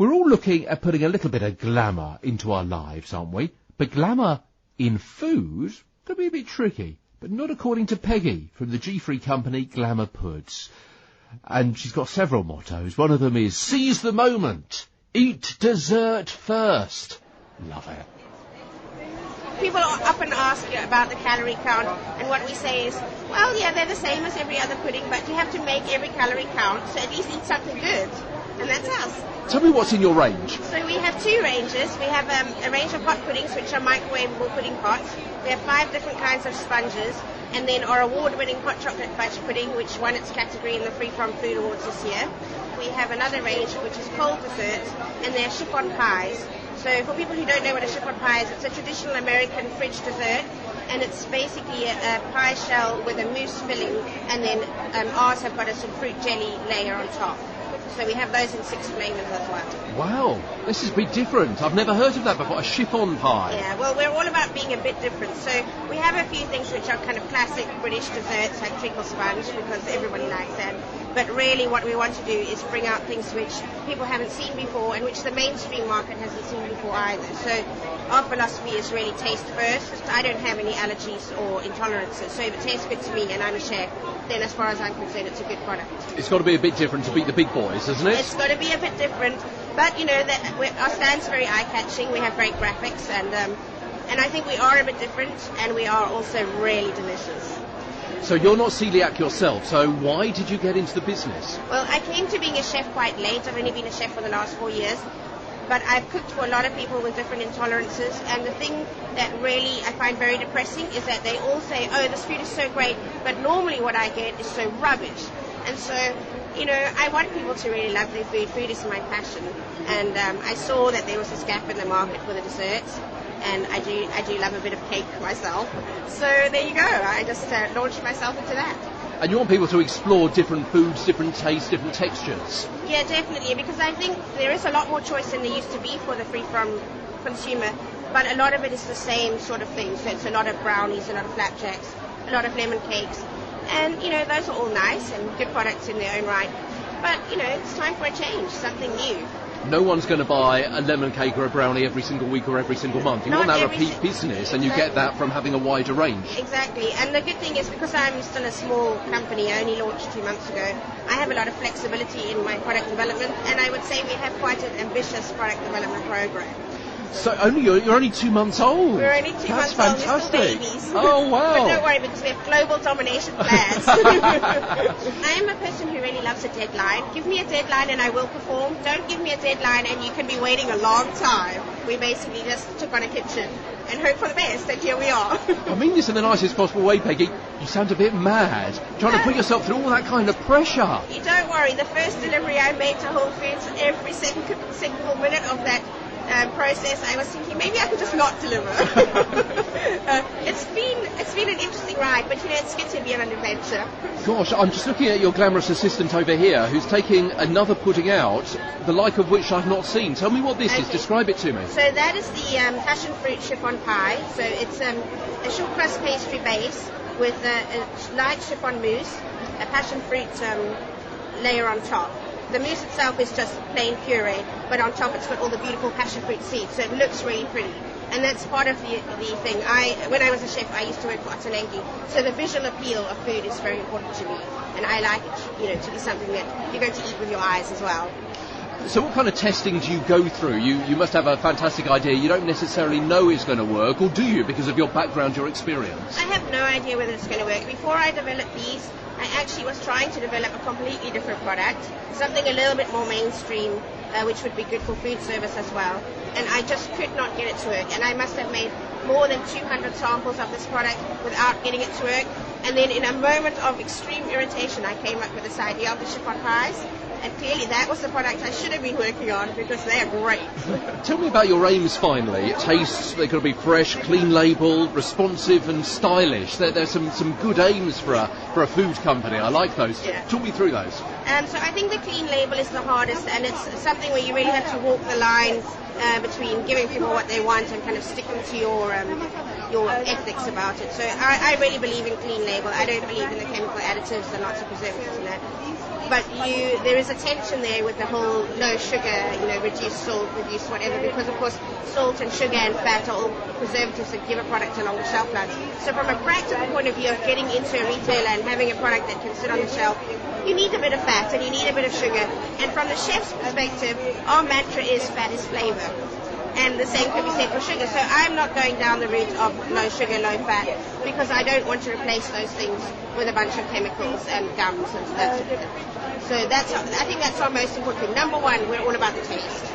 We're all looking at putting a little bit of glamour into our lives, aren't we? But glamour in food can be a bit tricky, but not according to Peggy from the GFree company Glamour Puds. And she's got several mottos. One of them is, seize the moment, eat dessert first. Love it. People often ask you about the calorie count, and what we say is, well, yeah, they're the same as every other pudding, but you have to make every calorie count, so at least eat something good. And that's us. Tell me what's in your range. So we have two ranges. We have a range of hot puddings, which are microwavable pudding pots. We have 5 different kinds of sponges, and then our award-winning hot chocolate fudge pudding, which won its category in the Free From Food Awards this year. We have another range, which is cold desserts, and they're chiffon pies. So for people who don't know what a chiffon pie is, it's a traditional American fridge dessert, and it's basically a pie shell with a mousse filling, and then ours have got a sort of fruit jelly layer on top. So we have those in 6 flavors as well. Wow, this is a bit different. I've never heard of that before, a chiffon pie. Yeah, well, we're all about being a bit different. So we have a few things which are kind of classic British desserts, like treacle sponge, because everybody likes that. But really what we want to do is bring out things which people haven't seen before and which the mainstream market hasn't seen before either. So our philosophy is really taste first. I don't have any allergies or intolerances, so if it tastes good to me and I'm a chef, then as far as I'm concerned, it's a good product. It's got to be a bit different to beat the big boys, hasn't it? It's got to be a bit different, but you know that our stand's very eye-catching. We have great graphics, and I think we are a bit different, and we are also really delicious. So you're not celiac yourself, so why did you get into the business? Well, I came to being a chef quite late. I've only been a chef for the last 4 years, but I've cooked for a lot of people with different intolerances, and the thing that really I find very depressing is that they all say, oh, this food is so great, but normally what I get is so rubbish. And so, you know, I want people to really love their food. Food is my passion, and I saw that there was this gap in the market for the desserts, and I do love a bit of cake myself. So there you go. I just launched myself into that. And you want people to explore different foods, different tastes, different textures? Yeah, definitely, because I think there is a lot more choice than there used to be for the free-from consumer, but a lot of it is the same sort of thing. So it's a lot of brownies, a lot of flapjacks, a lot of lemon cakes. And, you know, those are all nice and good products in their own right. But, you know, it's time for a change, something new. No one's going to buy a lemon cake or a brownie every single week or every single month. You want that repeat business, and you get that from having a wider range. Exactly. And the good thing is, because I'm still a small company, I only launched 2 months ago, I have a lot of flexibility in my product development, and I would say we have quite an ambitious product development program. So you're only 2 months old. We're only 2 months old. We're still babies. Oh, wow. But don't worry, because we have global domination plans. I am a person who really loves a deadline. Give me a deadline and I will perform. Don't give me a deadline and you can be waiting a long time. We basically just took on a kitchen and hope for the best, and here we are. I mean this in the nicest possible way, Peggy. You sound a bit mad, trying to put yourself through all that kind of pressure. You don't worry. The first delivery I made to Whole Foods, every single minute of that process, I was thinking maybe I could just not deliver. It's been an interesting ride, but you know, it's good to be on an adventure. Gosh, I'm just looking at your glamorous assistant over here, who's taking another pudding out, the like of which I've not seen. Tell me what this is. Describe it to me. So that is the passion fruit chiffon pie. So it's a short crust pastry base with a light chiffon mousse, a passion fruit layer on top. The mousse itself is just plain puree, but on top it's got all the beautiful passion fruit seeds, so it looks really pretty. And that's part of the thing. When I was a chef, I used to work for Ottolenghi, so the visual appeal of food is very important to me, and I like it, you know, to be something that you're going to eat with your eyes as well. So what kind of testing do you go through? You must have a fantastic idea. You don't necessarily know it's going to work, or do you, because of your background, your experience? I have no idea whether it's going to work. Before I developed these, I actually was trying to develop a completely different product, something a little bit more mainstream, which would be good for food service as well. And I just could not get it to work. And I must have made more than 200 samples of this product without getting it to work. And then in a moment of extreme irritation, I came up with this idea of the chiffon pies. And clearly that was the product I should have been working on, because they are great. Tell me about your aims finally. Tastes, they've got to be fresh, clean label, responsive and stylish. There's some good aims for a food company. I like those. Yeah. Talk me through those. So I think the clean label is the hardest, and it's something where you really have to walk the line between giving people what they want and kind of sticking to your ethics about it. So I really believe in clean label. I don't believe in the chemical additives and lots of preservatives and that. but there is a tension there with the whole no sugar, reduced salt, reduced whatever, because of course salt and sugar and fat are all preservatives that give a product a longer shelf life. So from a practical point of view of getting into a retailer and having a product that can sit on the shelf, you need a bit of fat and you need a bit of sugar. And from the chef's perspective, our mantra is fat is flavor. And the same can be said for sugar. So I'm not going down the route of low sugar, low fat, because I don't want to replace those things with a bunch of chemicals and gums and that sort of thing. So I think that's our most important thing. Number one, we're all about the taste.